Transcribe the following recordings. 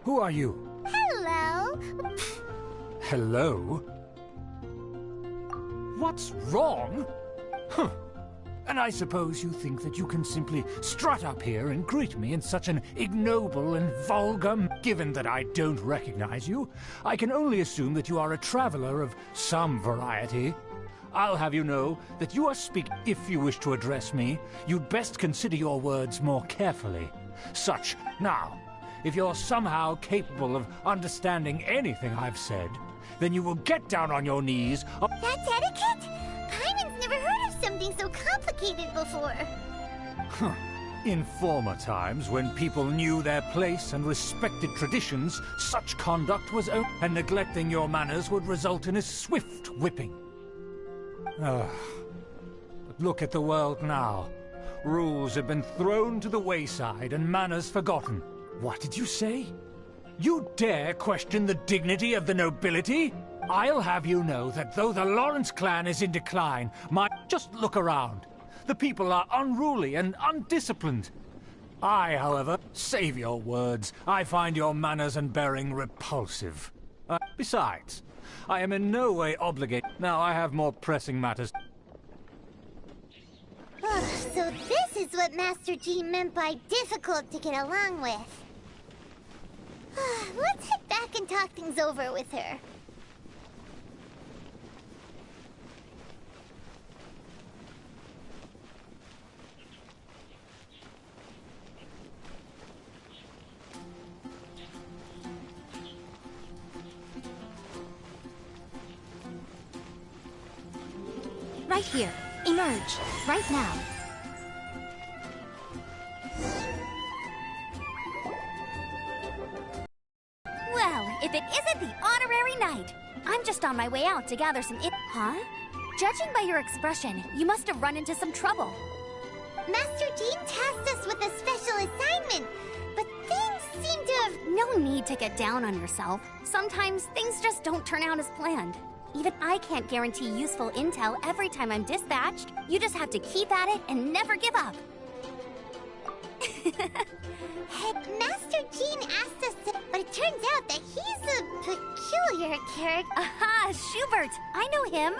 Who are you? Hello. Hello? What's wrong? Huh. And I suppose you think that you can simply strut up here and greet me in such an ignoble and vulgar... Given that I don't recognize you, I can only assume that you are a traveler of some variety. I'll have you know that you are speaking. If you wish to address me, you'd best consider your words more carefully. Such... Now, if you're somehow capable of understanding anything I've said, then you will get down on your knees... That's etiquette? Paimon's never heard of something so complicated before. Huh. In former times, when people knew their place and respected traditions, such conduct was and neglecting your manners would result in a swift whipping. But look at the world now. Rules have been thrown to the wayside and manners forgotten. What did you say? You dare question the dignity of the nobility? I'll have you know that though the Lawrence clan is in decline, just look around. The people are unruly and undisciplined. I, however, save your words. I find your manners and bearing repulsive. Besides, I am in no way obligated. Now I have more pressing matters. So this is what Master G meant by difficult to get along with. Let's head back and talk things over with her. Right here. Emerge. Right now. Well, if it isn't the honorary knight! I'm just on my way out to gather some Huh? Judging by your expression, you must have run into some trouble. Master Jean tasked us with a special assignment, but things seem to have... No need to get down on yourself. Sometimes things just don't turn out as planned. Even I can't guarantee useful intel every time I'm dispatched. You just have to keep at it and never give up. Hey, Master Jean asked us to... But it turns out that he's a peculiar character. Aha, Schubert! I know him.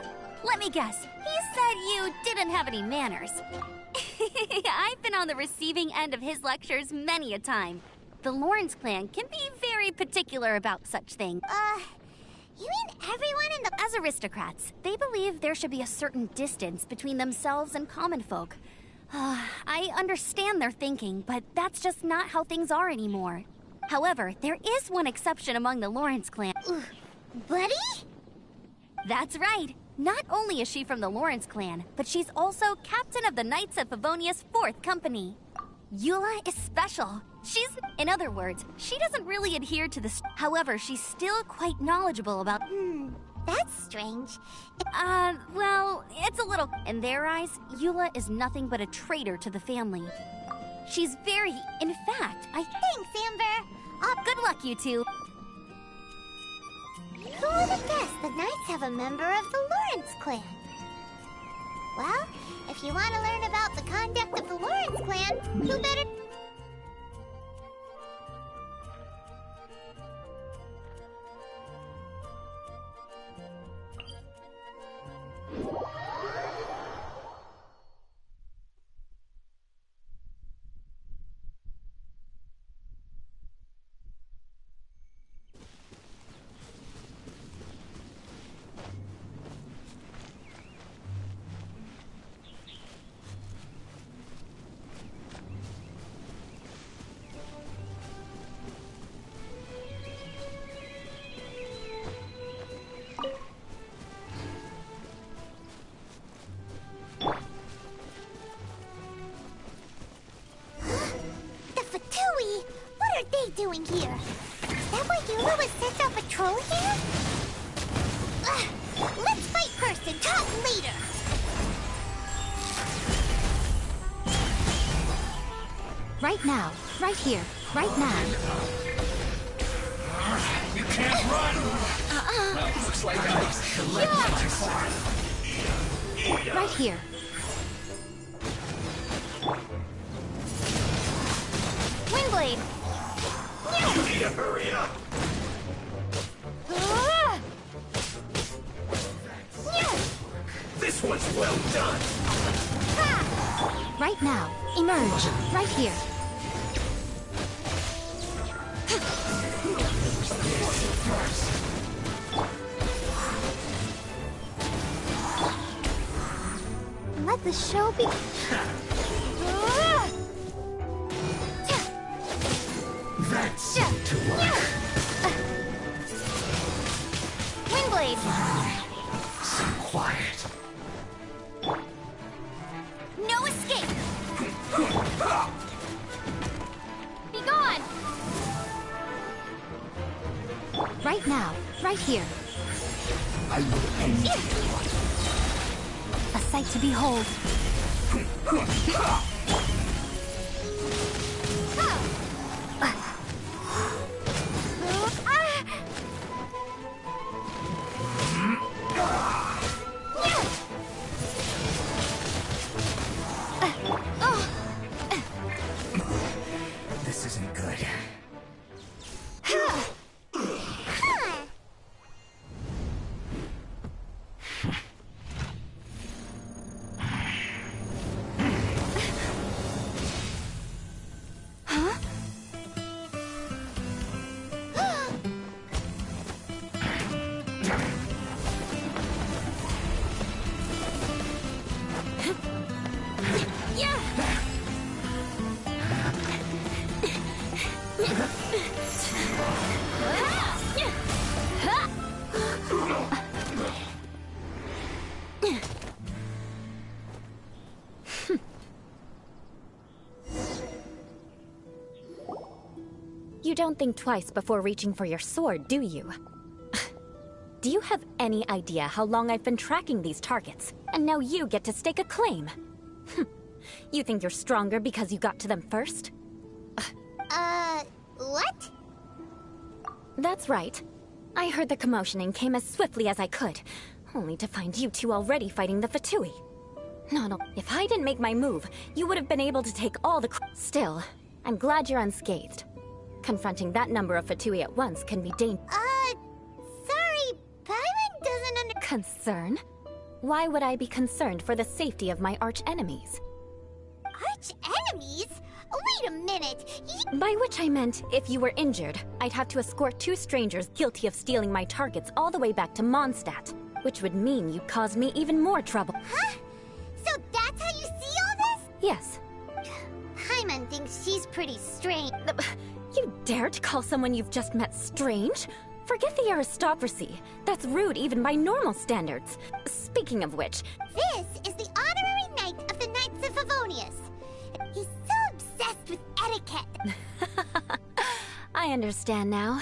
Let me guess. He said you didn't have any manners. I've been on the receiving end of his lectures many a time. The Lawrence clan can be very particular about such things. You mean everyone in the... As aristocrats, they believe there should be a certain distance between themselves and common folk. I understand their thinking, but that's just not how things are anymore. However, there is one exception among the Lawrence clan. Buddy? That's right. Not only is she from the Lawrence clan, but she's also captain of the Knights of Favonia's 4th company. Eula is special. In other words, she doesn't really adhere to the... However, she's still quite knowledgeable about... That's strange. Well, it's a little... In their eyes, Eula is nothing but a traitor to the family. She's very... In fact, Thanks, Amber. Good luck, you two. Who would have guessed the Knights have a member of the Lawrence clan? Well, if you want to learn about the conduct of the Lawrence clan, who better... doing here? Is that why Eula was sent on patrol here? Let's fight first and talk later! Right now. Right here. Right now. You can't run! Well, looks like Right here. Windblade! You need to hurry up! This one's well done! Right now. Emerge. Right here. Let the show be. That seemed to work. Windblade! Some quiet. No escape! Be gone! Right now. Right here. I will end you. A sight to behold. This isn't good. You don't think twice before reaching for your sword, do you? Do you have any idea how long I've been tracking these targets? And now you get to stake a claim. You think you're stronger because you got to them first? What? That's right. I heard the commotion and came as swiftly as I could, only to find you two already fighting the Fatui. If I didn't make my move, you would have been able to take all the Still, I'm glad you're unscathed. Confronting that number of Fatui at once can be dangerous. Sorry, Paimon doesn't Concern? Why would I be concerned for the safety of my arch-enemies? Arch-enemies? Wait a minute! By which I meant, if you were injured, I'd have to escort two strangers guilty of stealing my targets all the way back to Mondstadt, which would mean you caused me even more trouble. Huh? So that's how you see all this? Yes. Paimon thinks she's pretty strange. You dare to call someone you've just met strange? Forget the aristocracy. That's rude even by normal standards. Speaking of which... This is the honorary knight of the Knights of Favonius. He's so obsessed with etiquette. I understand now.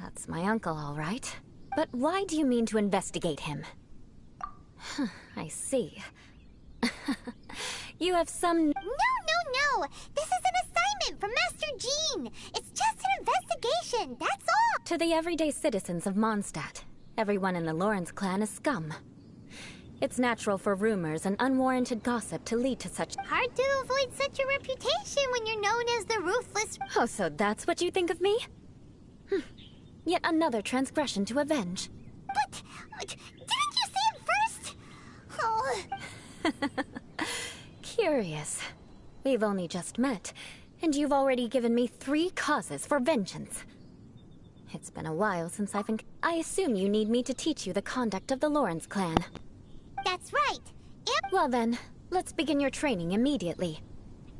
That's my uncle, all right. But why do you mean to investigate him? I see. You have some... No! This is an assignment from Master Jean! It's just an investigation, that's all! To the everyday citizens of Mondstadt, everyone in the Lawrence clan is scum. It's natural for rumors and unwarranted gossip to lead to such... Hard to avoid such a reputation when you're known as the ruthless... Oh, so that's what you think of me? Yet another transgression to avenge. But... didn't you say it first? Oh... Curious. We've only just met, and you've already given me 3 causes for vengeance. It's been a while since I've been... I assume you need me to teach you the conduct of the Lawrence clan. That's right. Well then, let's begin your training immediately.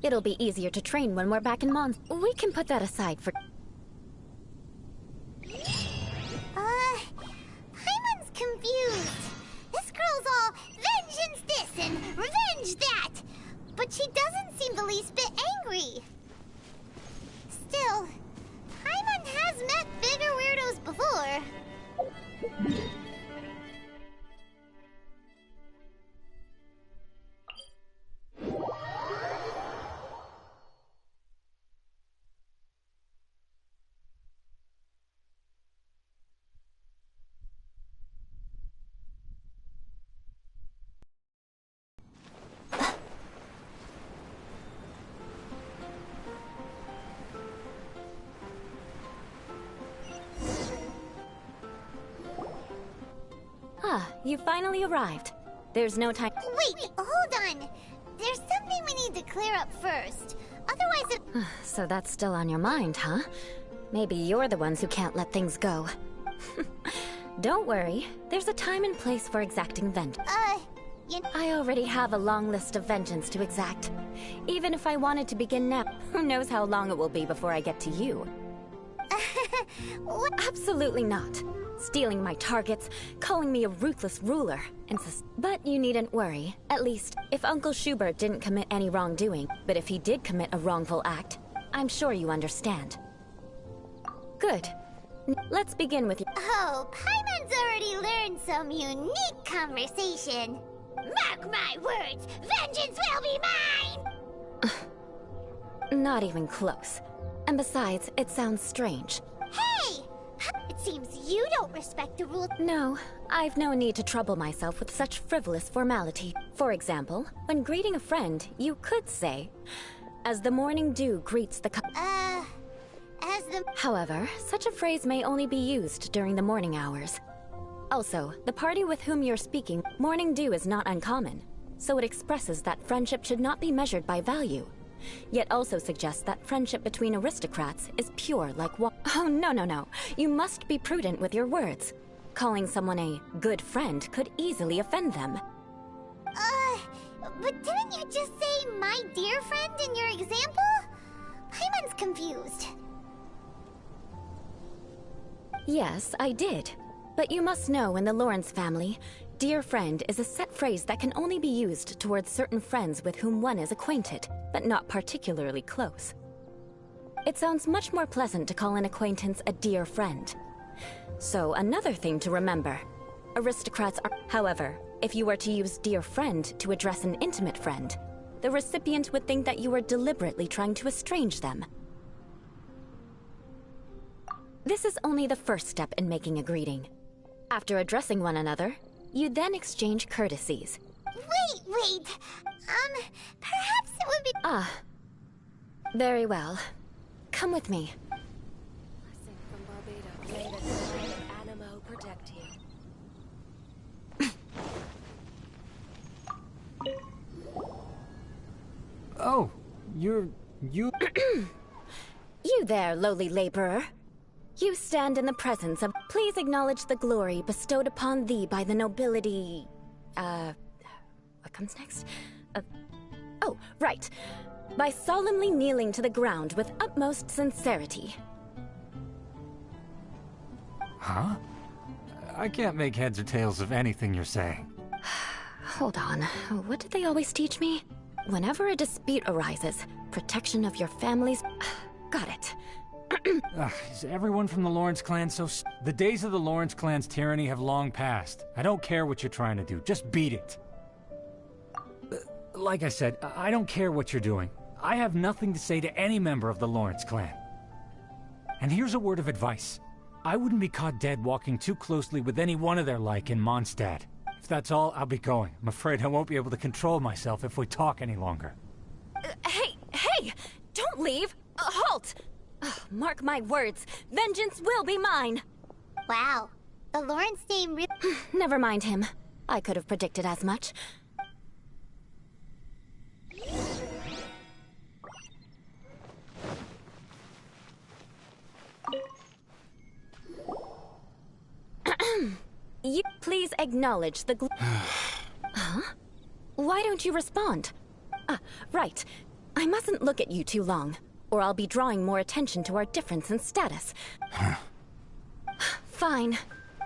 It'll be easier to train when we're back in Mons. We can put that aside for... Paimon's confused. This girl's all vengeance this and revenge that. But she doesn't seem the least bit angry. Still, Paimon has met bigger weirdos before. you finally arrived. There's no time. Wait, hold on. There's something we need to clear up first. Otherwise it... So that's still on your mind, huh? Maybe you're the ones who can't let things go. Don't worry. There's a time and place for exacting vengeance. I already have a long list of vengeance to exact. Even if I wanted to begin now, who knows how long it will be before I get to you. Absolutely not. Stealing my targets, calling me a ruthless ruler, and but you needn't worry. At least, if Uncle Schubert didn't commit any wrongdoing, but if he did commit a wrongful act, I'm sure you understand. Good. Let's begin with you. Oh, Paimon's already learned some unique conversation. Mark my words, vengeance will be mine! Not even close. And besides, it sounds strange. Hey! It seems you don't respect the rules. No, I've no need to trouble myself with such frivolous formality. For example, when greeting a friend, you could say, "As the morning dew greets the as the... However, such a phrase may only be used during the morning hours. Also, the party with whom you're speaking, morning dew is not uncommon, so it expresses that friendship should not be measured by value. Yet also suggests that friendship between aristocrats is pure like water. Oh, no. You must be prudent with your words. Calling someone a good friend could easily offend them. But didn't you just say my dear friend in your example? Paimon's confused. Yes, I did. But you must know in the Lawrence family, dear friend is a set phrase that can only be used towards certain friends with whom one is acquainted, but not particularly close. It sounds much more pleasant to call an acquaintance a dear friend. So another thing to remember, aristocrats are... However, if you were to use dear friend to address an intimate friend, the recipient would think that you were deliberately trying to estrange them. This is only the first step in making a greeting. After addressing one another, you then exchange courtesies. Wait. Perhaps it would be... Ah. Very well. Come with me. Blessing from Barbados. May the God of Animo protect you. Oh, you... You there, lowly laborer. You stand in the presence of... Please acknowledge the glory bestowed upon thee by the nobility... What comes next? Oh, right. By solemnly kneeling to the ground with utmost sincerity. Huh? I can't make heads or tails of anything you're saying. Hold on. What did they always teach me? Whenever a dispute arises, protection of your families... Got it. Is everyone from the Lawrence clan so... The days of the Lawrence clan's tyranny have long passed. I don't care what you're trying to do. Just beat it. Like I said, I don't care what you're doing. I have nothing to say to any member of the Lawrence clan. And here's a word of advice. I wouldn't be caught dead walking too closely with any one of their like in Mondstadt. If that's all, I'll be going. I'm afraid I won't be able to control myself if we talk any longer. Hey! Don't leave! Halt! Mark my words, vengeance will be mine! Wow. The Lawrence name really... Never mind him. I could have predicted as much. You please acknowledge the Huh? Why don't you respond? Right. I mustn't look at you too long, or I'll be drawing more attention to our difference in status. Fine.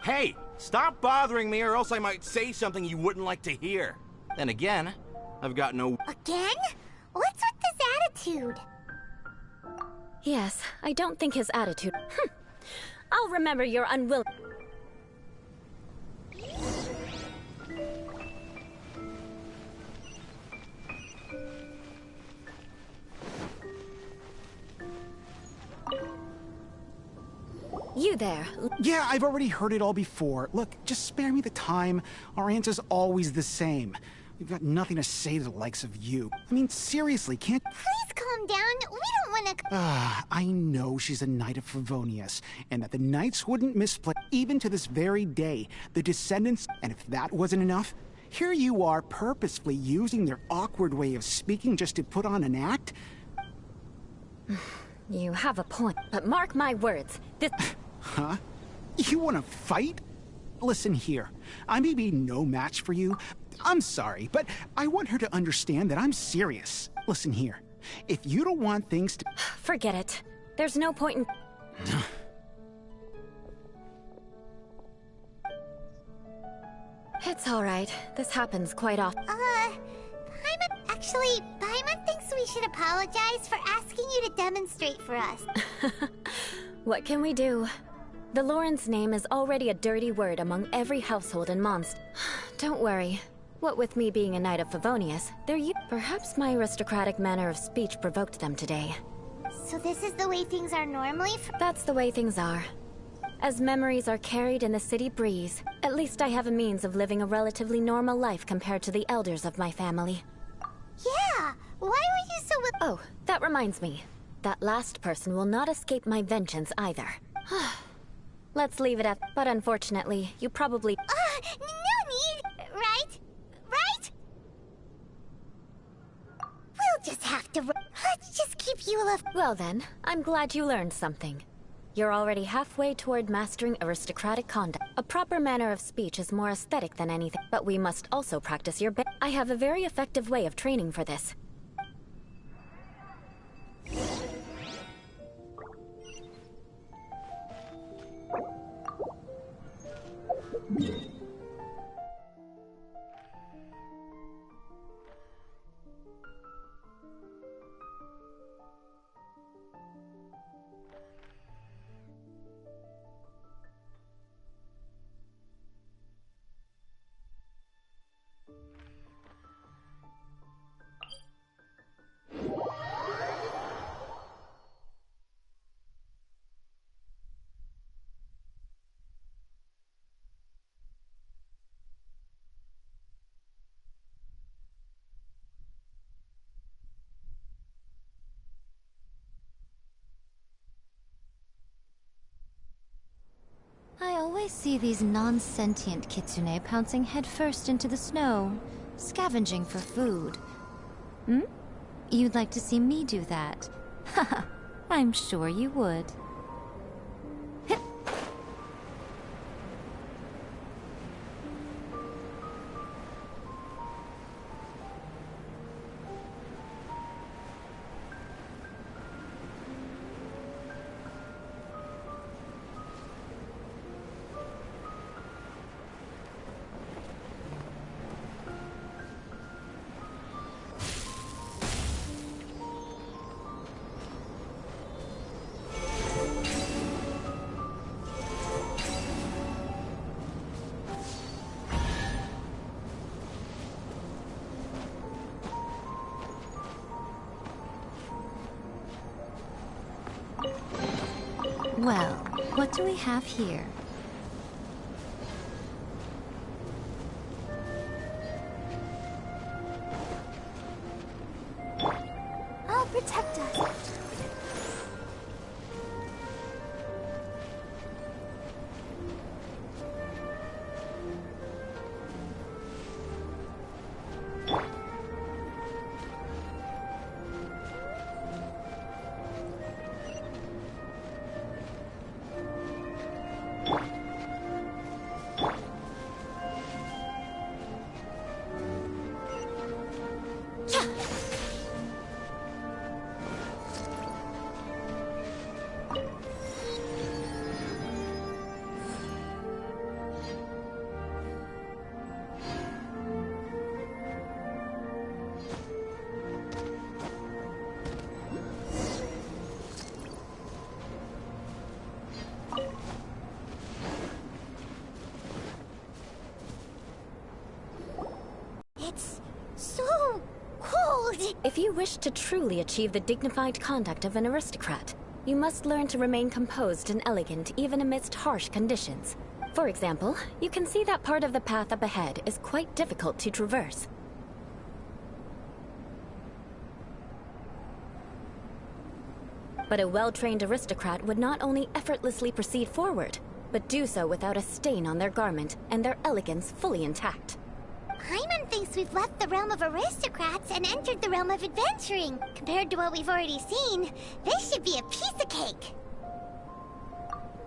Hey, stop bothering me or else I might say something you wouldn't like to hear. Then again, I've got no... Again? What's with this attitude? Yes, I don't think his attitude... I'll remember your unwilling... You there. Yeah, I've already heard it all before. Look, just spare me the time. Our answer's always the same. You've got nothing to say to the likes of you. I mean, seriously, can't... Please calm down. We don't want to... I know she's a Knight of Favonius, and that the Knights wouldn't misplay even to this very day. The descendants, and if that wasn't enough, here you are purposefully using their awkward way of speaking just to put on an act? You have a point, but mark my words, this... Huh? You want to fight? Listen here, I may be no match for you. I'm sorry, but I want her to understand that I'm serious. Listen here, if you don't want things to... Forget it. There's no point in... It's alright. This happens quite often. Actually, Paimon thinks we should apologize for asking you to demonstrate for us. What can we do? The Lauren's name is already a dirty word among every household in Monst. Don't worry. What with me being a Knight of Favonius, perhaps my aristocratic manner of speech provoked them today. So this is the way things are normally That's the way things are. As memories are carried in the city breeze, at least I have a means of living a relatively normal life compared to the elders of my family. Yeah! Why were you so... Oh, that reminds me. That last person will not escape my vengeance either. Let's leave it at... But unfortunately, you probably... no need! Right? Right? We'll just have to... Let's just keep Eula... Well then, I'm glad you learned something. You're already halfway toward mastering aristocratic conduct. A proper manner of speech is more aesthetic than anything, but we must also practice your I have a very effective way of training for this. I always see these non-sentient kitsune pouncing headfirst into the snow, scavenging for food. Hmm? You'd like to see me do that? Haha, I'm sure you would. Well, what do we have here? I'll protect us. It's so cold! If you wish to truly achieve the dignified conduct of an aristocrat, you must learn to remain composed and elegant even amidst harsh conditions. For example, you can see that part of the path up ahead is quite difficult to traverse. But a well-trained aristocrat would not only effortlessly proceed forward, but do so without a stain on their garment and their elegance fully intact. Paimon thinks we've left the realm of aristocrats and entered the realm of adventuring. Compared to what we've already seen, this should be a piece of cake.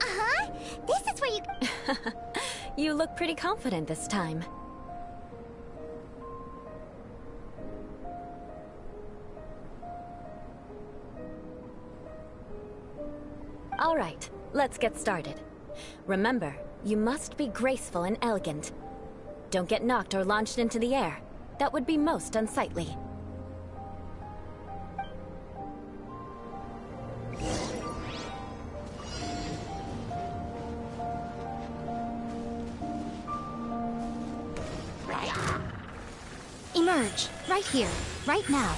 Uh-huh. This is where you... You look pretty confident this time. All right, let's get started. Remember, you must be graceful and elegant. Don't get knocked or launched into the air. That would be most unsightly. Emerge, right here, right now.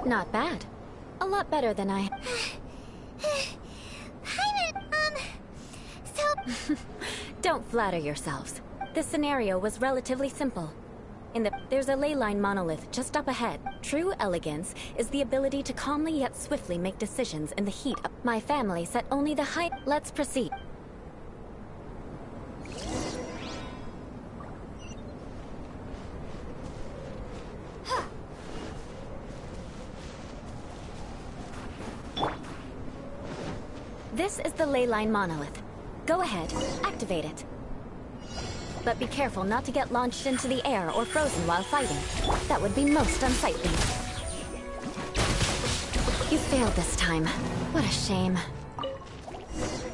Not bad. A lot better than I... so... Don't flatter yourselves. This scenario was relatively simple. There's a ley line monolith just up ahead. True elegance is the ability to calmly yet swiftly make decisions in the heat of... My family set only the high... Let's proceed. This is the ley line monolith. Go ahead, activate it. But be careful not to get launched into the air or frozen while fighting. That would be most unsightly. You failed this time. What a shame.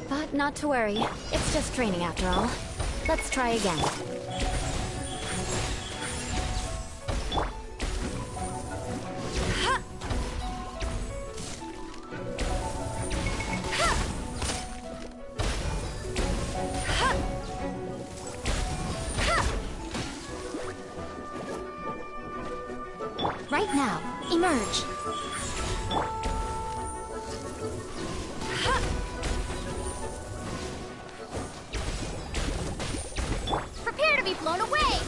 But not to worry. It's just training after all. Let's try again. Right now, emerge. Prepare to be blown away!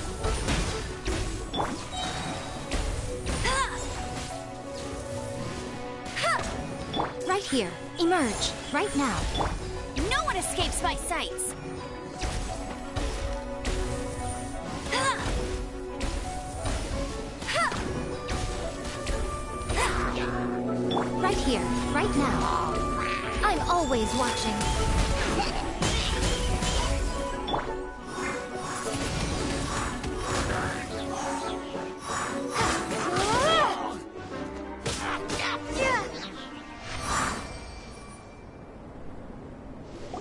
Right here, emerge. Right now. No one escapes my sights! Right here, right now. I'm always watching.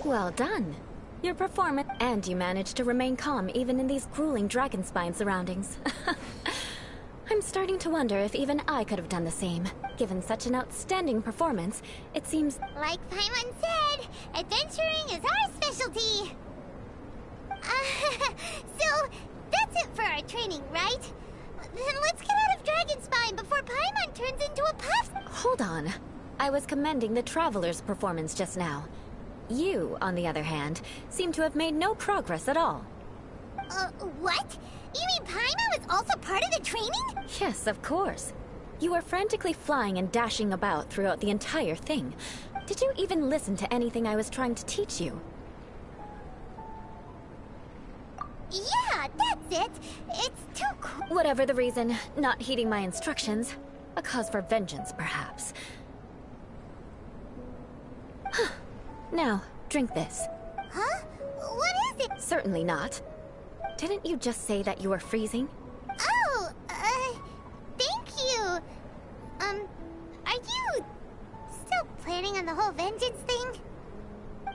Well done. Your performance... And you managed to remain calm even in these grueling dragon spine surroundings. I'm starting to wonder if even I could have done the same. Given such an outstanding performance, it seems... Like Paimon said, adventuring is our specialty. So, that's it for our training, right? Then let's get out of Dragonspine before Paimon turns into a puff. Hold on. I was commending the Traveler's performance just now. You, on the other hand, seem to have made no progress at all. What? You mean Paimon was also part of the training? Yes, of course. You were frantically flying and dashing about throughout the entire thing. Did you even listen to anything I was trying to teach you? Yeah, that's it. It's too cool. Whatever the reason, not heeding my instructions. A cause for vengeance, perhaps. Now, drink this. Huh? What is it? Certainly not. Didn't you just say that you were freezing? Oh, thank you. Are you still planning on the whole vengeance thing?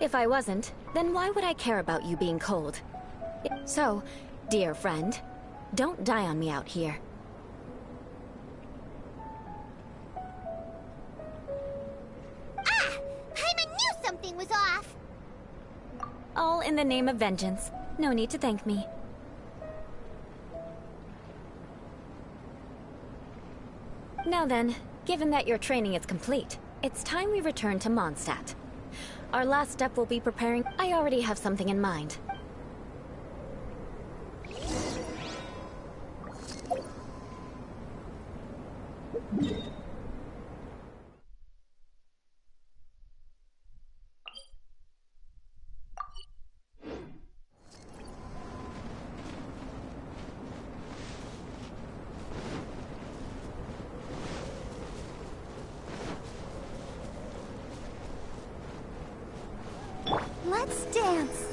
If I wasn't, then why would I care about you being cold? So, dear friend, don't die on me out here. Ah! Paimon knew something All in the name of vengeance. No need to thank me. Now then, given that your training is complete, it's time we return to Mondstadt. Our last step will be preparing... I already have something in mind. Let's dance.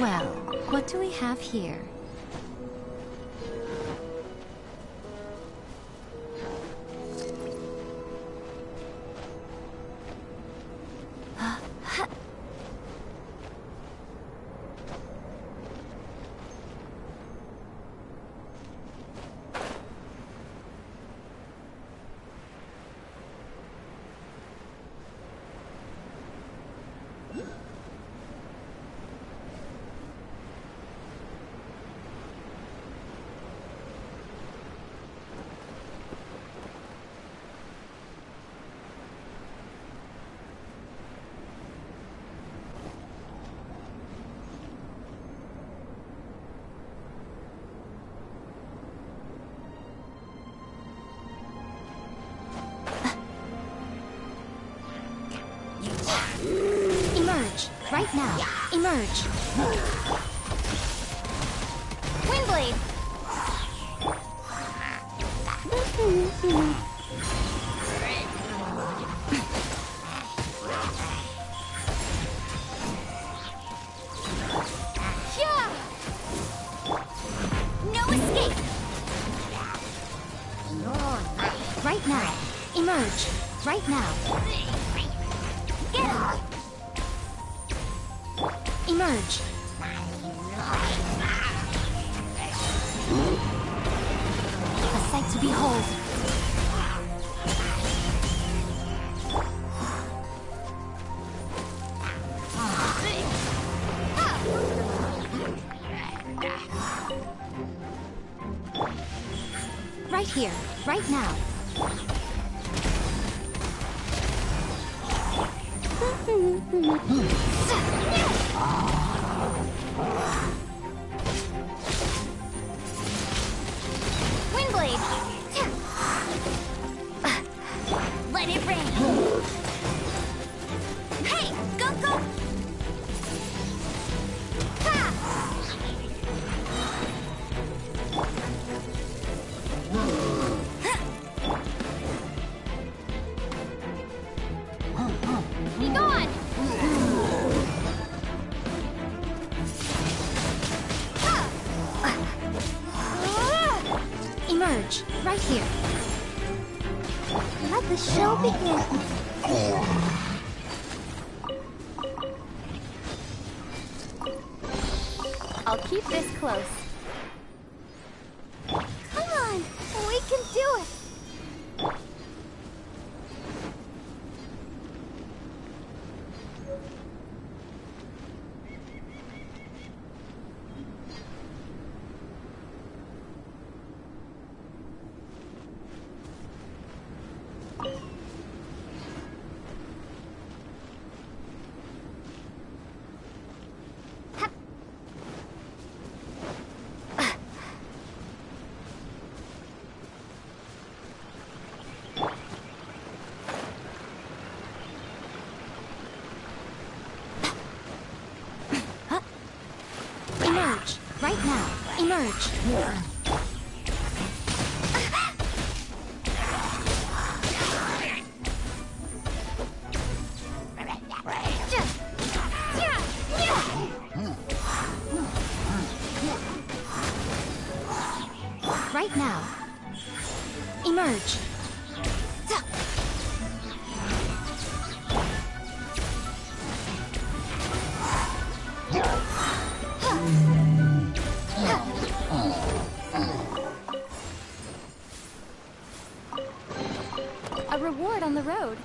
Well, what do we have here? Emerge! Right now! Emerge! Windblade! Yeah! No escape! Right now! Emerge! Right now! Get him! Emerge! A sight to behold! Right here, right now. Windblade! Let it rain! Hey! Go, go! Ha! Be gone! Emerge, right here. Let the show begin. I'll keep this close. Come on, we can do it. Right now, emerge. Right now, emerge. A reward on the road.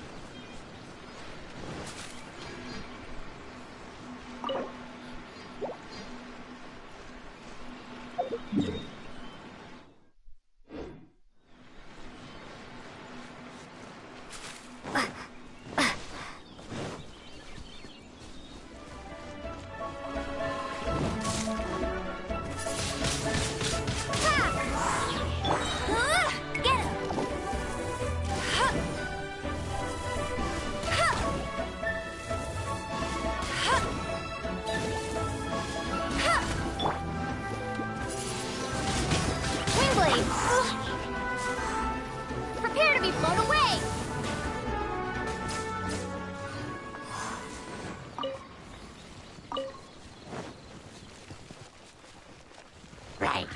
Prepare to be blown away! Right.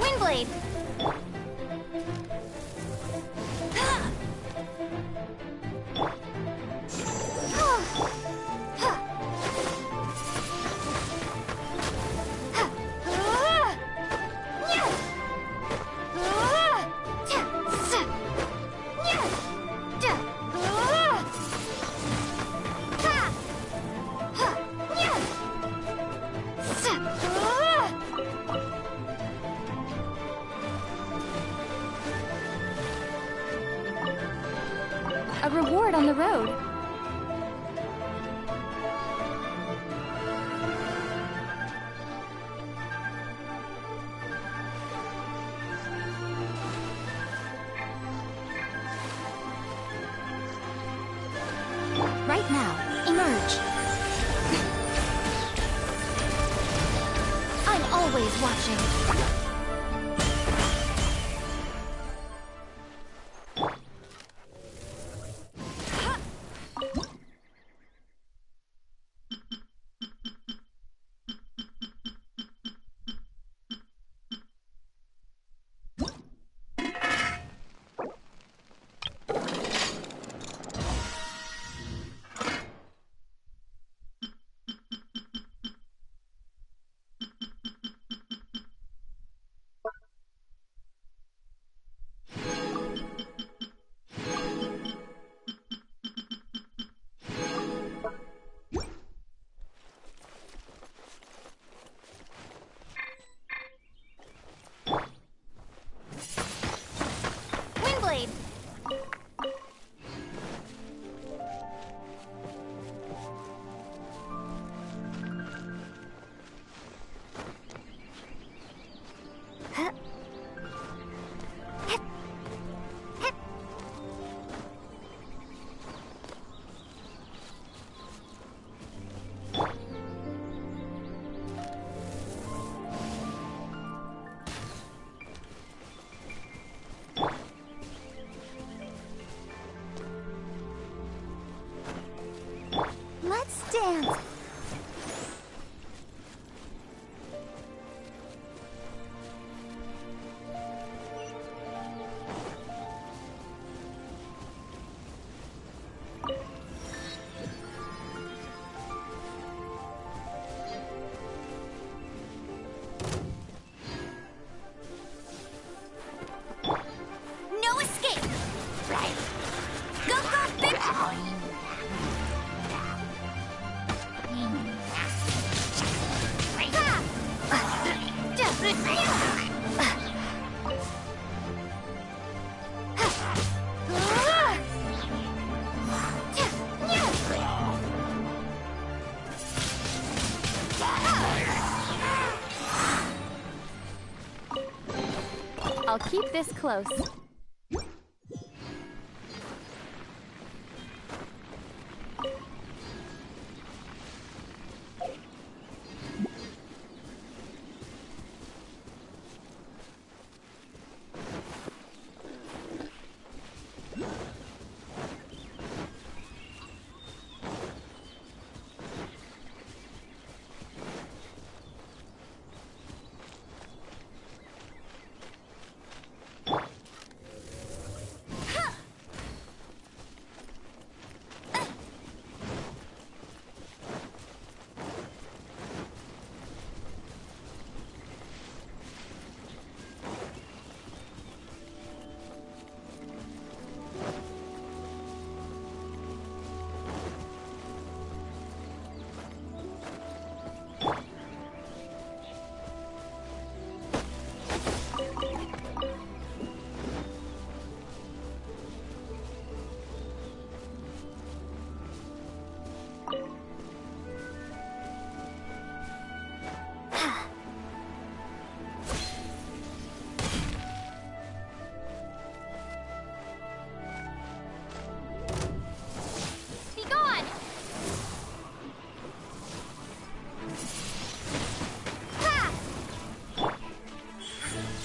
Windblade! A reward on the road. Right now, emerge. I'm always watching. can't. No escape! Right. Go, go, bitch! I'll keep this close.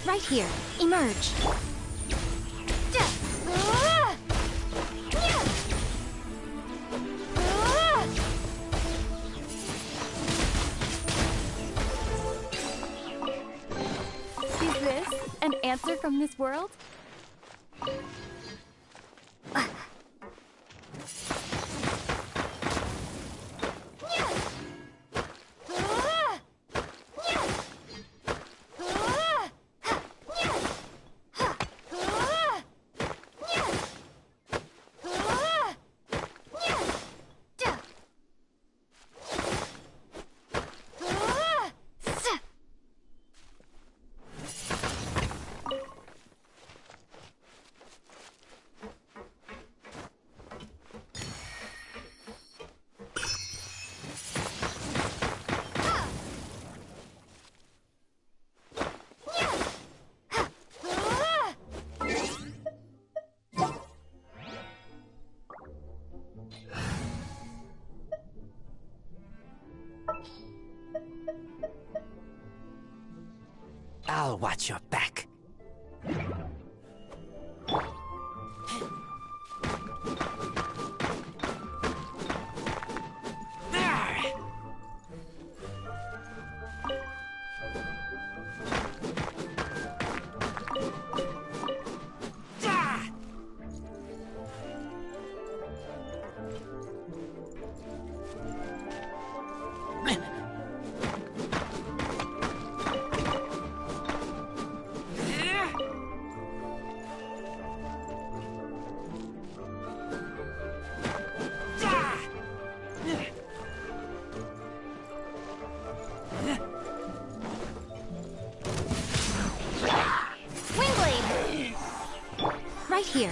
Right here. Emerge. Is this an answer from this world? I'll watch your back. Right here.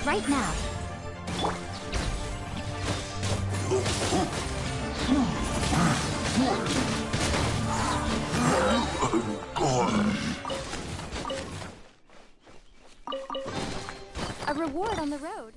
Right now. A reward on the road.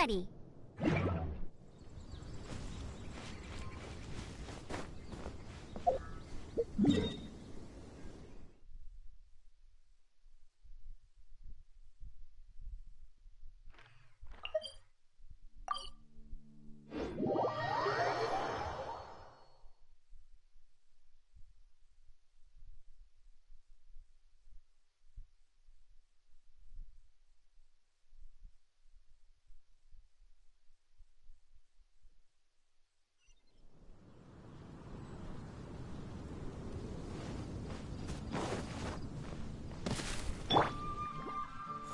ready.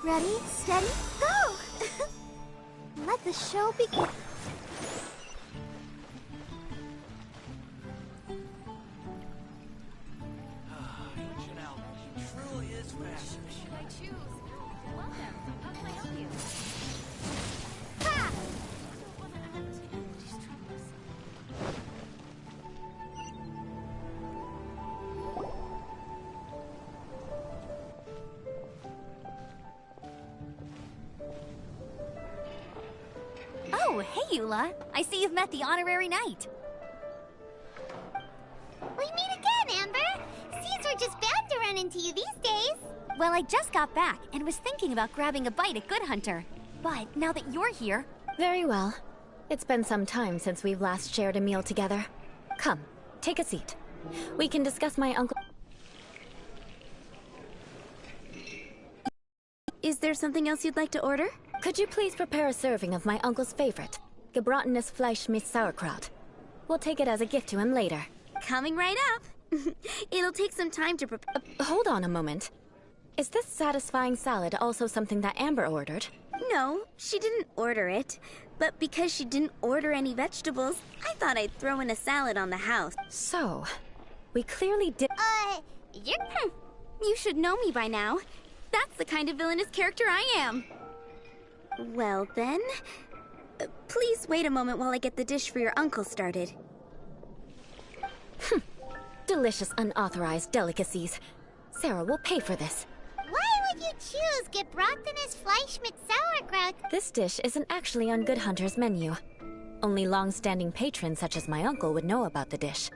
Ready, steady, go! Let the show begin. Truly is fast. Should I choose? Welcome. How can I help you? Ha! Oh, hey, Eula. I see you've met the honorary knight. We meet again, Amber! Seems we're just bound to run into you these days. Well, I just got back and was thinking about grabbing a bite at Good Hunter. But now that you're here... Very well. It's been some time since we've last shared a meal together. Come, take a seat. We can discuss my uncle... Is there something else you'd like to order? Could you please prepare a serving of my uncle's favorite, gebratenes Fleisch mit Sauerkraut? We'll take it as a gift to him later. Coming right up. It'll take some time to prepare. Hold on a moment. Is this satisfying salad also something that Amber ordered? No, she didn't order it. But because she didn't order any vegetables, I thought I'd throw in a salad on the house. So, we clearly did... You're... You should know me by now. That's the kind of villainous character I am. Well then, please wait a moment while I get the dish for your uncle started. Delicious unauthorized delicacies. Sarah will pay for this. Why would you choose gebratenes Fleisch mit Sauerkraut? This dish isn't actually on Good Hunter's menu. Only long-standing patrons such as my uncle would know about the dish.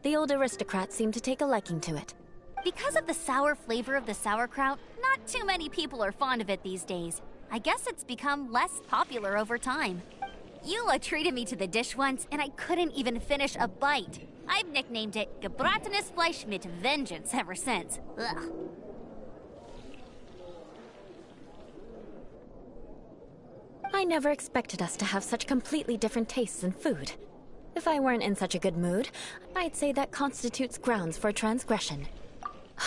The old aristocrats seem to take a liking to it. Because of the sour flavor of the sauerkraut, not too many people are fond of it these days. I guess it's become less popular over time. Eula treated me to the dish once, and I couldn't even finish a bite. I've nicknamed it gebratenes Fleisch mit Vengeance ever since. Ugh. I never expected us to have such completely different tastes in food. If I weren't in such a good mood, I'd say that constitutes grounds for transgression.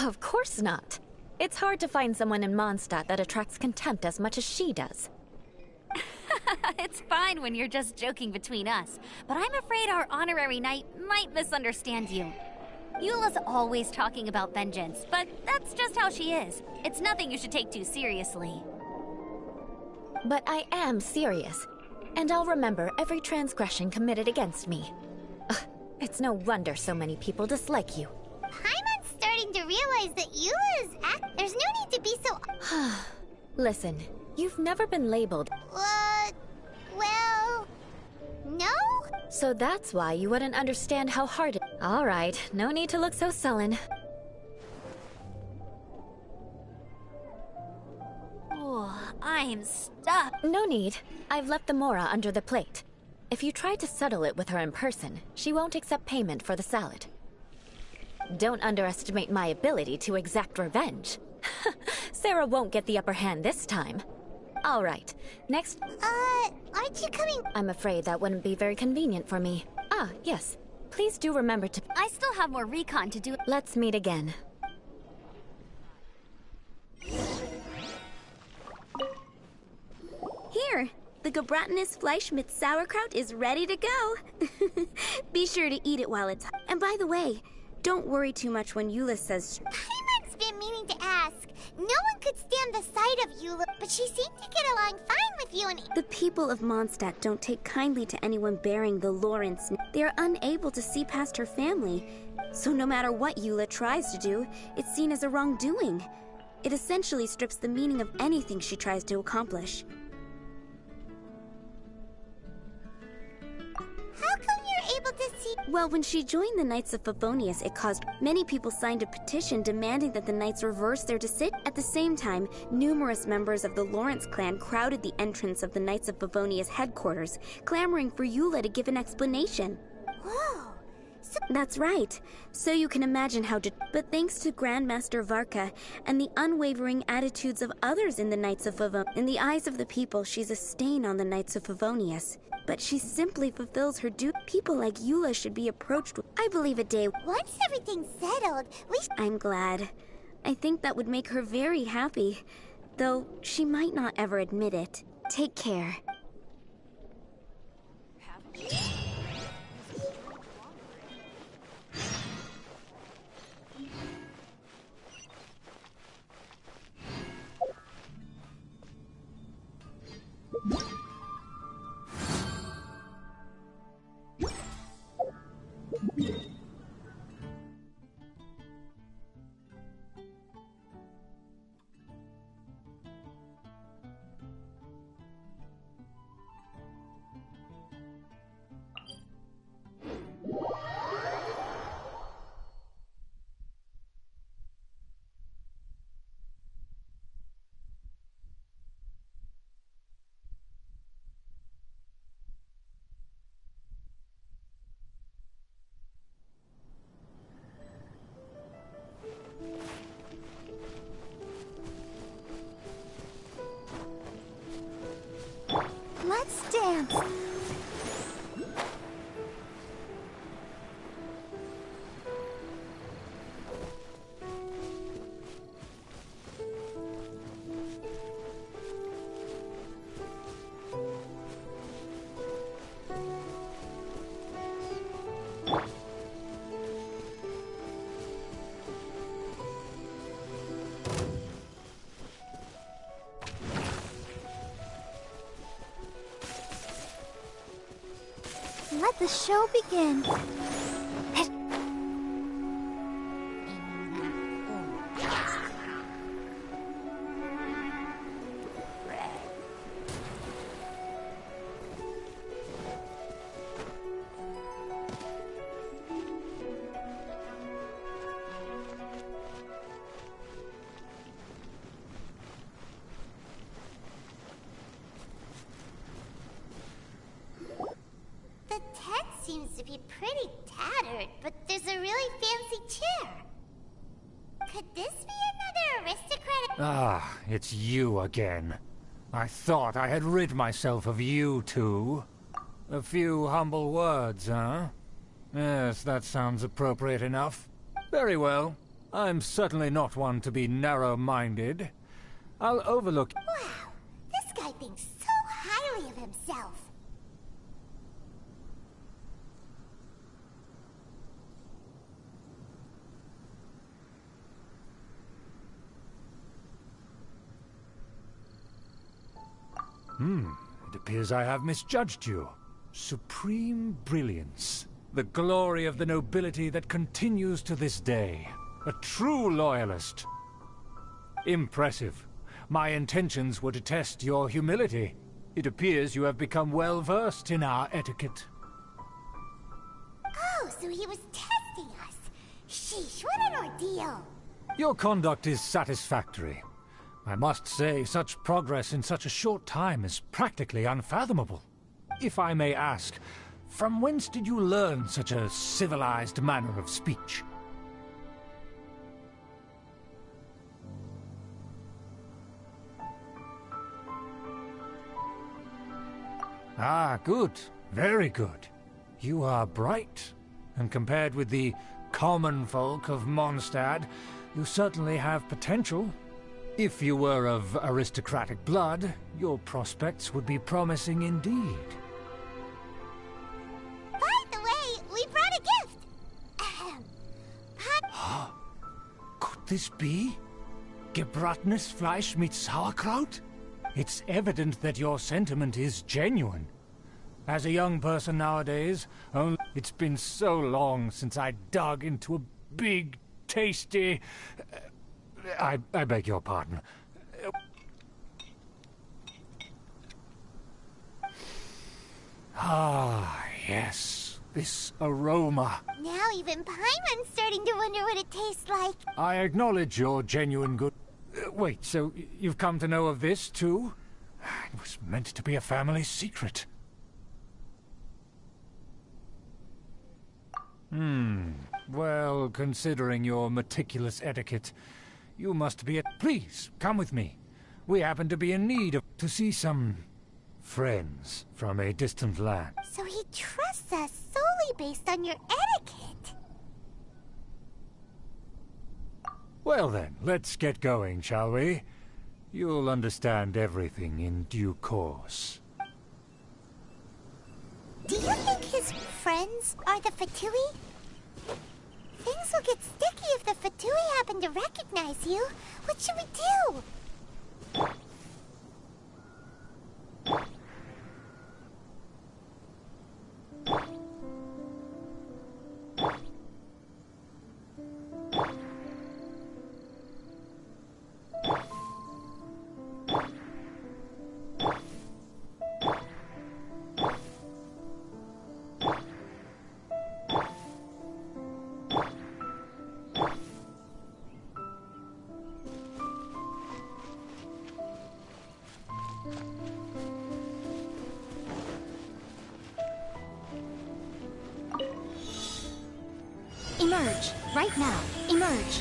Of course not. It's hard to find someone in Mondstadt that attracts contempt as much as she does. It's fine when you're just joking between us, but I'm afraid our honorary knight might misunderstand you. Eula's always talking about vengeance, but that's just how she is. It's nothing you should take too seriously. But I am serious, and I'll remember every transgression committed against me. Ugh, it's no wonder so many people dislike you. Paimon's starting to realize that Eula's there's no need to be so... Listen, you've never been labeled... well... no? So that's why you wouldn't understand how hard it... Alright, no need to look so sullen. Oh, I'm stuck. No need. I've left the mora under the plate. If you try to settle it with her in person, she won't accept payment for the salad. Don't underestimate my ability to exact revenge. Sarah won't get the upper hand this time. All right, next... aren't you coming... I'm afraid that wouldn't be very convenient for me. Ah, yes. Please do remember to... I still have more recon to do. Let's meet again. Here, the gebratenes Fleisch mit Sauerkraut is ready to go. Be sure to eat it while it's hot. And by the way, don't worry too much when Eula says... Paimon's been meaning to ask. No one could stand the sight of Eula, but she seemed to get along fine with you and... The people of Mondstadt don't take kindly to anyone bearing the Lawrence. They are unable to see past her family. So no matter what Eula tries to do, it's seen as a wrongdoing. It essentially strips the meaning of anything she tries to accomplish. Well, when she joined the Knights of Favonius, it caused many people signed a petition demanding that the Knights reverse their decision. At the same time, numerous members of the Lawrence clan crowded the entrance of the Knights of Favonius headquarters, clamoring for Eula to give an explanation. Whoa! That's right. So you can imagine how but thanks to Grandmaster Varka and the unwavering attitudes of others in the Knights of Favonius, in the eyes of the people, she's a stain on the Knights of Favonius. But she simply fulfills her duty. People like Eula should be approached with, I believe, a day. Once everything's settled, I'm glad. I think that would make her very happy, though she might not ever admit it. Take care. let's dance. Let the show begin. The tent seems to be pretty tattered, but there's a really fancy chair. Could this be another aristocratic? Ah, it's you again. I thought I had rid myself of you two. A few humble words, huh? Yes, that sounds appropriate enough. Very well. I'm certainly not one to be narrow-minded. I'll overlook... Wow, this guy thinks so highly of himself. It appears I have misjudged you. Supreme brilliance. The glory of the nobility that continues to this day. A true loyalist. Impressive. My intentions were to test your humility. It appears you have become well versed in our etiquette. Oh, so he was testing us. Sheesh, what an ordeal. Your conduct is satisfactory. I must say, such progress in such a short time is practically unfathomable. If I may ask, from whence did you learn such a civilized manner of speech? Ah, good. Very good. You are bright, and compared with the common folk of Mondstadt, you certainly have potential. If you were of aristocratic blood, your prospects would be promising indeed. By the way, we brought a gift. Ahem. Could this be? Gebratenes Fleisch mit Sauerkraut? It's evident that your sentiment is genuine. As a young person nowadays, it's been so long since I dug into a big, tasty... I beg your pardon. Ah, yes. This aroma. Now even Paimon's starting to wonder what it tastes like. I acknowledge your genuine good... wait, so you've come to know of this, too? It was meant to be a family secret. Well, considering your meticulous etiquette, you must be Please, come with me. We happen to be in need of... to see some... friends from a distant land. So he trusts us solely based on your etiquette. Well then, let's get going, shall we? You'll understand everything in due course. Do you think his friends are the Fatui? Things will get sticky if the Fatui happen to recognize you. What should we do? Emerge. Right now. Emerge.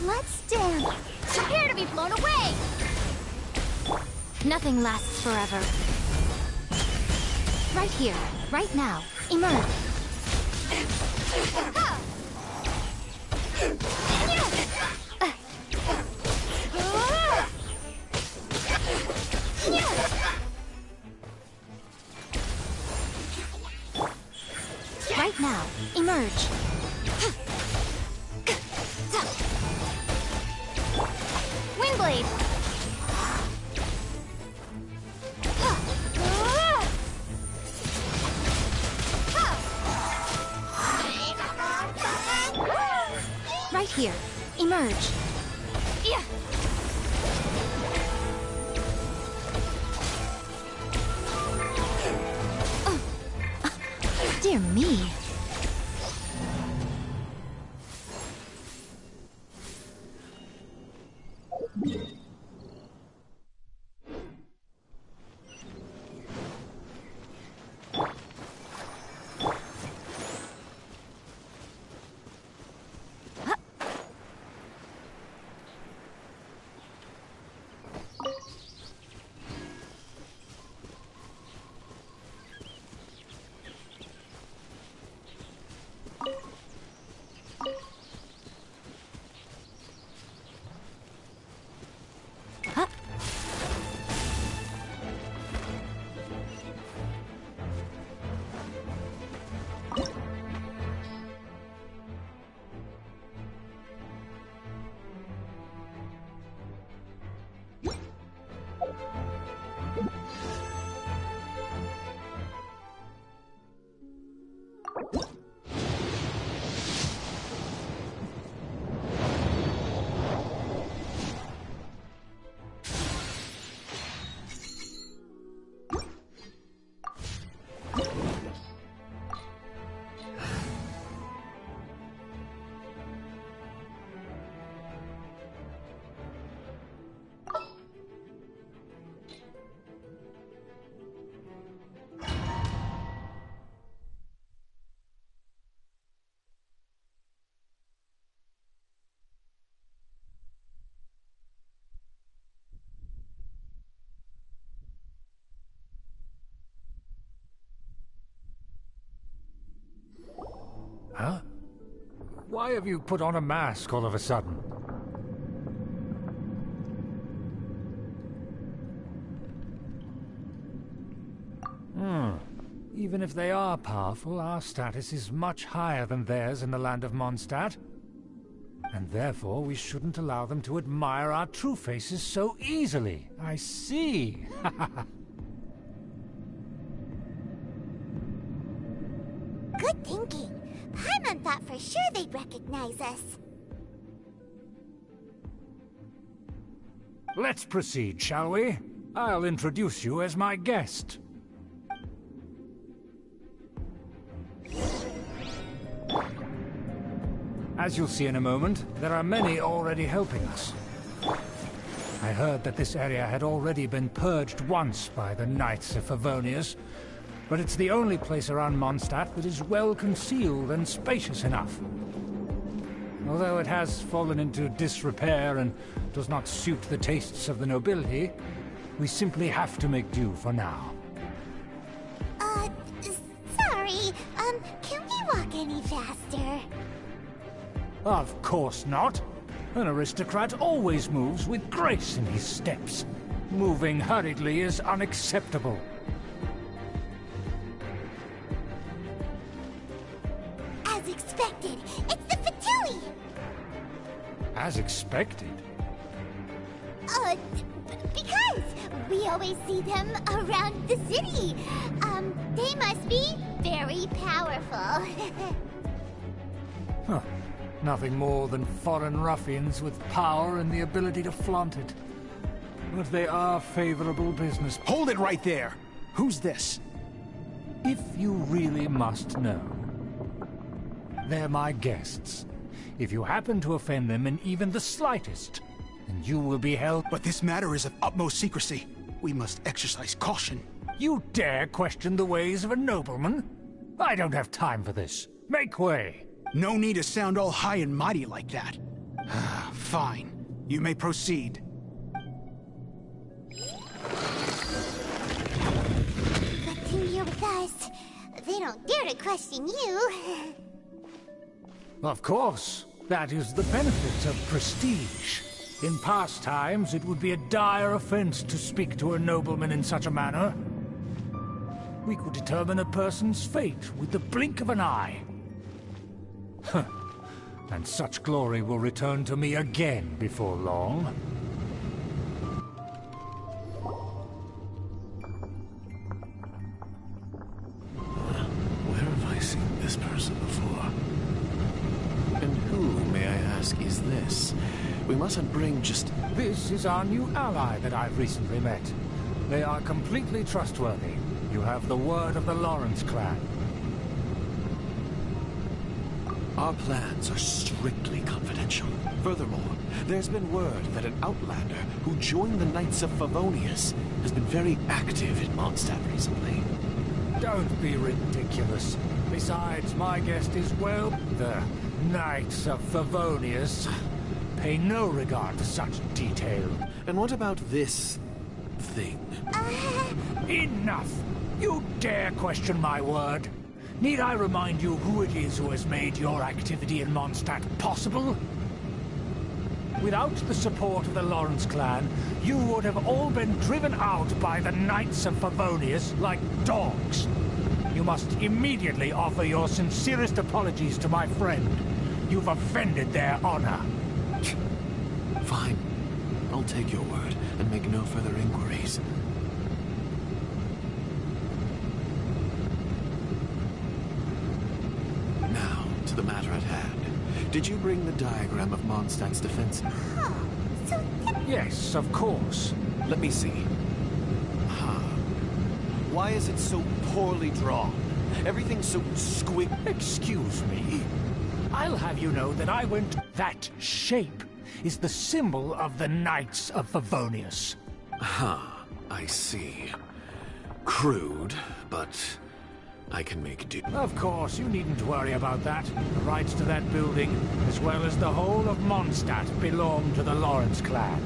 Let's dance. Prepare to be blown away! Nothing lasts forever. Right here. Right now. Emerge. Right now. Emerge. Windblade! Right here. Emerge. Yeah. Dear me. Huh? Why have you put on a mask all of a sudden? Even if they are powerful, our status is much higher than theirs in the land of Mondstadt. And therefore, we shouldn't allow them to admire our true faces so easily. I see. Good thinking. Paimon thought for sure they'd recognize us. Let's proceed, shall we? I'll introduce you as my guest. As you'll see in a moment, there are many already helping us. I heard that this area had already been purged once by the Knights of Favonius, but it's the only place around Mondstadt that is well concealed and spacious enough. Although it has fallen into disrepair and does not suit the tastes of the nobility, we simply have to make do for now. Sorry, can we walk any faster? Of course not. An aristocrat always moves with grace in his steps. Moving hurriedly is unacceptable. As expected, it's the Fatui! As expected? Because we always see them around the city. They must be very powerful. Huh. Nothing more than foreign ruffians with power and the ability to flaunt it. But they are favorable business. Hold it right there! Who's this? If you really must know. They're my guests. If you happen to offend them in even the slightest, then you will be held... But this matter is of utmost secrecy. We must exercise caution. You dare question the ways of a nobleman? I don't have time for this. Make way! No need to sound all high and mighty like that. Fine. You may proceed. Good thing you're with us. They don't dare to question you. Of course. That is the benefit of prestige. In past times, it would be a dire offense to speak to a nobleman in such a manner. We could determine a person's fate with the blink of an eye. Huh. And such glory will return to me again before long. Where have I seen this person before? And who, may I ask, is this? We mustn't bring just... This is our new ally that I've recently met. They are completely trustworthy. You have the word of the Lawrence clan. Our plans are strictly confidential. Furthermore, there's been word that an outlander who joined the Knights of Favonius has been very active in Mondstadt recently. Don't be ridiculous. Besides, my guest is well... The Knights of Favonius pay no regard to such detail. And what about this... thing? Enough! You dare question my word? Need I remind you who it is who has made your activity in Mondstadt possible? Without the support of the Lawrence clan, you would have all been driven out by the Knights of Favonius like dogs. You must immediately offer your sincerest apologies to my friend. You've offended their honor. Fine. I'll take your word and make no further inquiries. Now, to the matter at hand. Did you bring the diagram of Mondstadt's defense? Yes, of course. Let me see. Why is it so poorly drawn? Everything's so squig... Excuse me. I'll have you know that I went... That shape is the symbol of the Knights of Favonius. I see. Crude, but I can make do. Of course, you needn't worry about that. The rights to that building, as well as the whole of Mondstadt, belong to the Lawrence clan.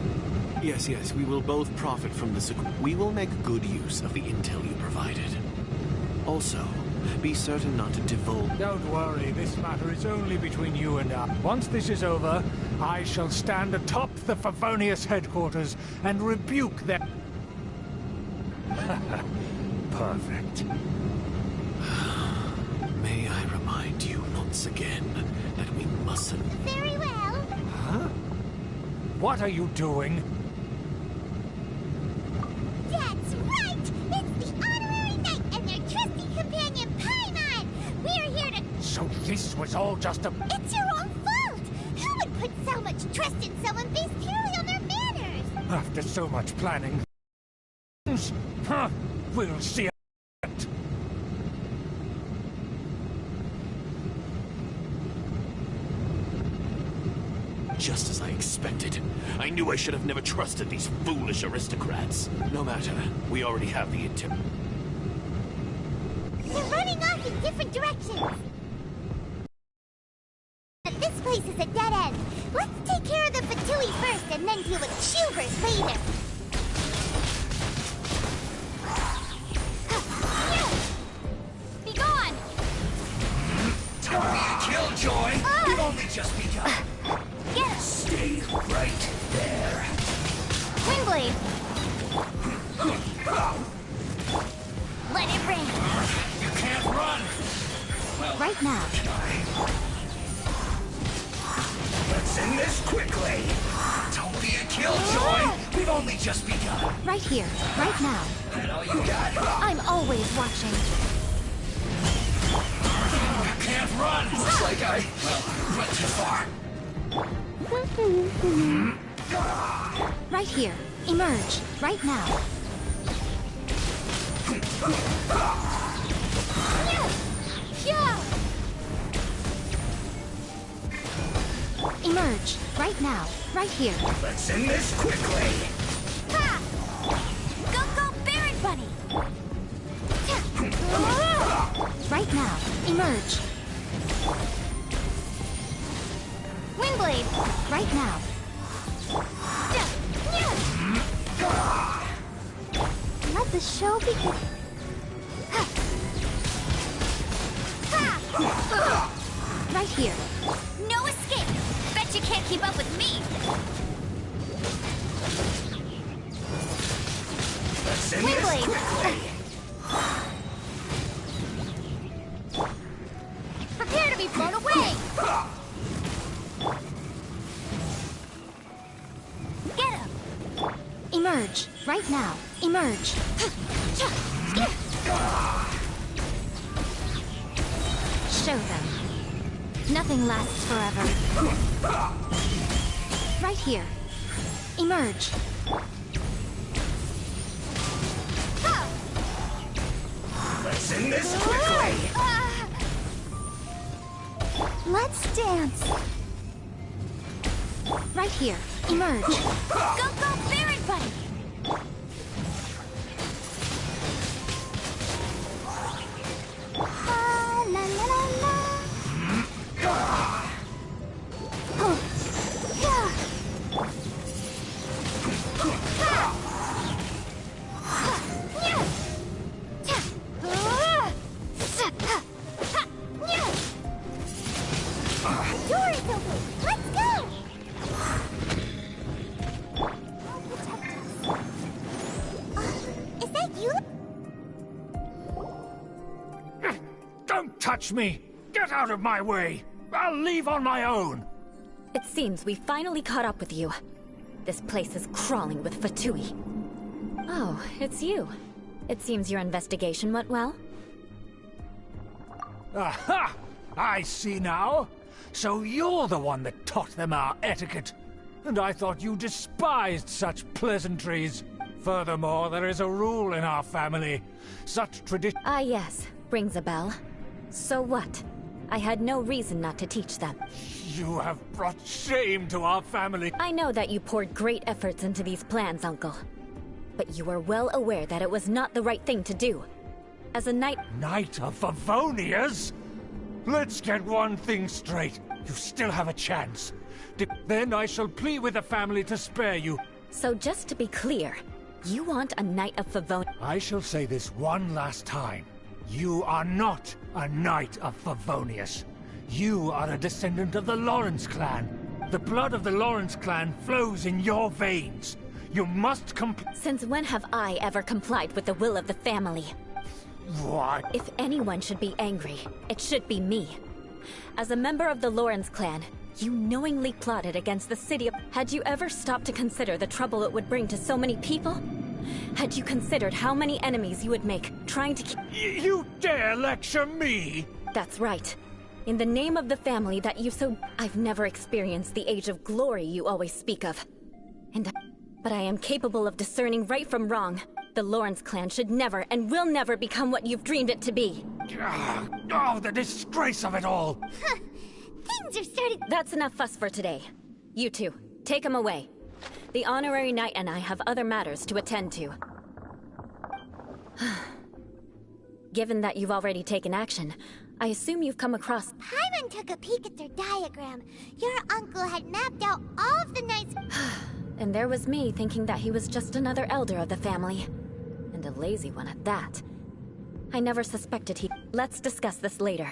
Yes, we will both profit from this. We will make good use of the intel you provided. Also, be certain not to divulge... Don't worry, this matter is only between you and I. Once this is over, I shall stand atop the Favonius headquarters and rebuke them. Perfect. May I remind you once again that we mustn't... Very well. Huh? What are you doing? That's right! It's the honorary knight and their trusty companion, Paimon! We're here to... So this was all just a... It's your own fault! Who would put so much trust in someone based purely on their manners? After so much planning... Huh? We'll see. Just as I expected. I knew I should have never trusted these foolish aristocrats. No matter, we already have the intel. They're running off in different directions. This place is a dead end. Let's take care of the Fatui first and then deal with Chubers later. Be gone! Don't be a killjoy. We've only just begun. Get him! Stay right there. Windblade! Let it rain! You can't run. Well, Right now. let's end this quickly. Don't be a killjoy. We've only just begun. Right here. Right now. And all you got? I'm always watching. You can't run. Looks like I, went too far. Right here. Emerge. Right now. Emerge. Right now. Right here. Let's end this quickly. Ha! Go, Baron Bunny! Right now. Emerge. Windblade! Right now. Let the show begin. Right here. No escape! Bet you can't keep up with me! Let's end this Windblade! quickly. Prepare to be blown away! Get him! Emerge. Right now. Emerge. Show them. Nothing lasts forever. Right here. Emerge. Let's end this quickly. Let's dance. Right here. Emerge. Go, Baron Bunny! La la la la. Oh. Yeah. The door is open. Let's go. Is that you? Don't touch me! Get out of my way! I'll leave on my own! It seems we finally caught up with you. This place is crawling with Fatui. Oh, it's you. It seems your investigation went well. Aha! I see now. So you're the one that taught them our etiquette. And I thought you despised such pleasantries. Furthermore, there is a rule in our family. Such tradition... Ah, yes. Rings a bell. So what? I had no reason not to teach them. You have brought shame to our family. I know that you poured great efforts into these plans, Uncle. But you were well aware that it was not the right thing to do. As a knight... Knight of Favonius? Let's get one thing straight. You still have a chance. Then I shall plead with the family to spare you. So just to be clear, you want a Knight of Favonius? I shall say this one last time. You are not a Knight of Favonius. You are a descendant of the Lawrence clan. The blood of the Lawrence clan flows in your veins. You must Since when have I ever complied with the will of the family? What? If anyone should be angry, it should be me. As a member of the Lawrence clan, you knowingly plotted against the city of... Had you ever stopped to consider the trouble it would bring to so many people? Had you considered how many enemies you would make, trying to You dare lecture me? That's right. In the name of the family that you so... I've never experienced the age of glory you always speak of. But I am capable of discerning right from wrong. The Lawrence clan should never and will never become what you've dreamed it to be. Oh, the disgrace of it all! Things are starting... That's enough fuss for today. You two, take him away. The honorary knight and I have other matters to attend to. Given that you've already taken action, I assume you've come across... Paimon took a peek at their diagram. Your uncle had mapped out all of the knights... And there was me thinking that he was just another elder of the family. And a lazy one at that. I never suspected he... Let's discuss this later.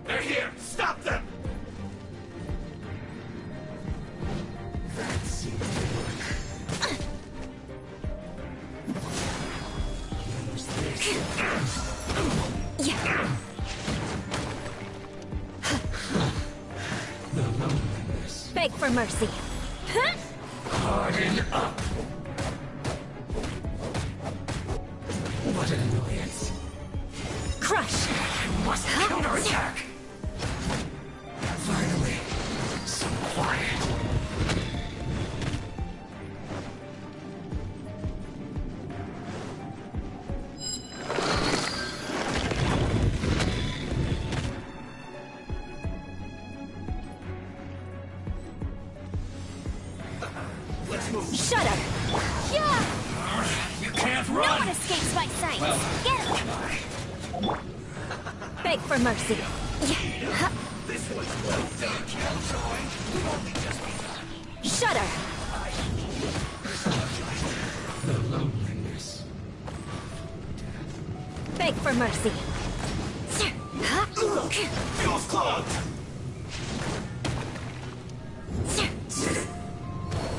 They're here! Stop them! That seems to work. Use this. Yeah. The loneliness. Beg for mercy. Harden up. What an annoyance. Crush! I must counterattack! Finally, some quiet. Let's move. Shut up! Yeah! You can't No run! one escapes my sight! Get him! Beg for mercy. Yeah. This was well done, Killjoy. We've only just begun. Shudder! The loneliness. Beg for mercy. Feels clogged!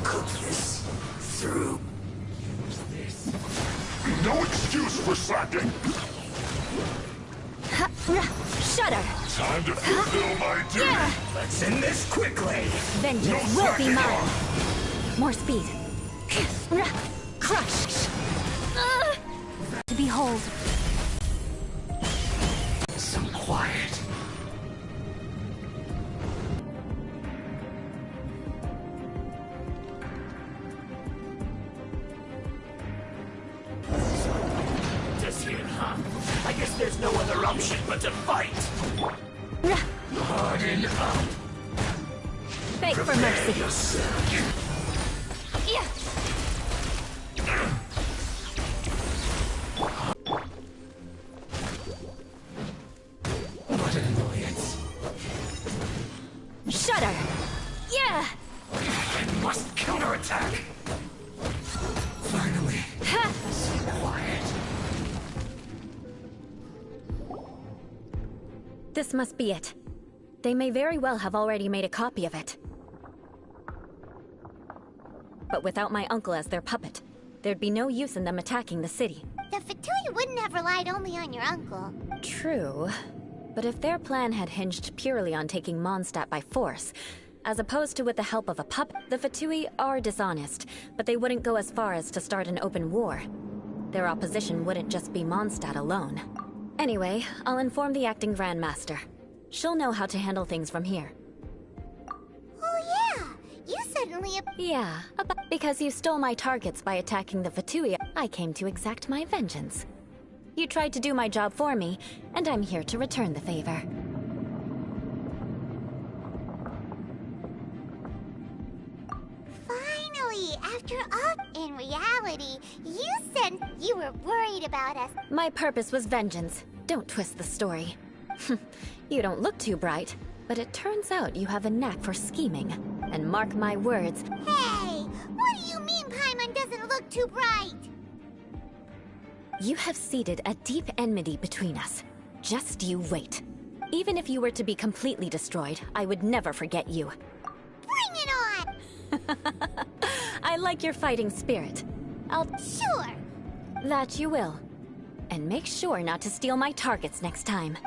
Cook this through. Use this. No excuse for slacking. Shudder! Time to fulfill my duty. Yeah. Let's end this quickly. Vengeance will be mine. More speed. Crush! To behold. Some quiet. Just here, huh? I guess there's no other option but to fight. Harden up. Beg for mercy. Yeah. What an annoyance. Shudder! Yeah! I must counterattack. Finally, some quiet. This must be it. They may very well have already made a copy of it. But without my uncle as their puppet, there'd be no use in them attacking the city. The Fatui wouldn't have relied only on your uncle. True. But if their plan had hinged purely on taking Mondstadt by force, as opposed to with the help of a puppet, the Fatui are dishonest, but they wouldn't go as far as to start an open war. Their opposition wouldn't just be Mondstadt alone. Anyway, I'll inform the acting Grandmaster. She'll know how to handle things from here. Oh yeah! You suddenly... Yeah, because you stole my targets by attacking the Fatui, I came to exact my vengeance. You tried to do my job for me, and I'm here to return the favor. Finally, after all... In reality, you said you were worried about us. My purpose was vengeance. Don't twist the story. You don't look too bright, but it turns out you have a knack for scheming. And mark my words... Hey! What do you mean Paimon doesn't look too bright? You have seeded a deep enmity between us. Just you wait. Even if you were to be completely destroyed, I would never forget you. Bring it on! I like your fighting spirit. Sure! That you will. And make sure not to steal my targets next time.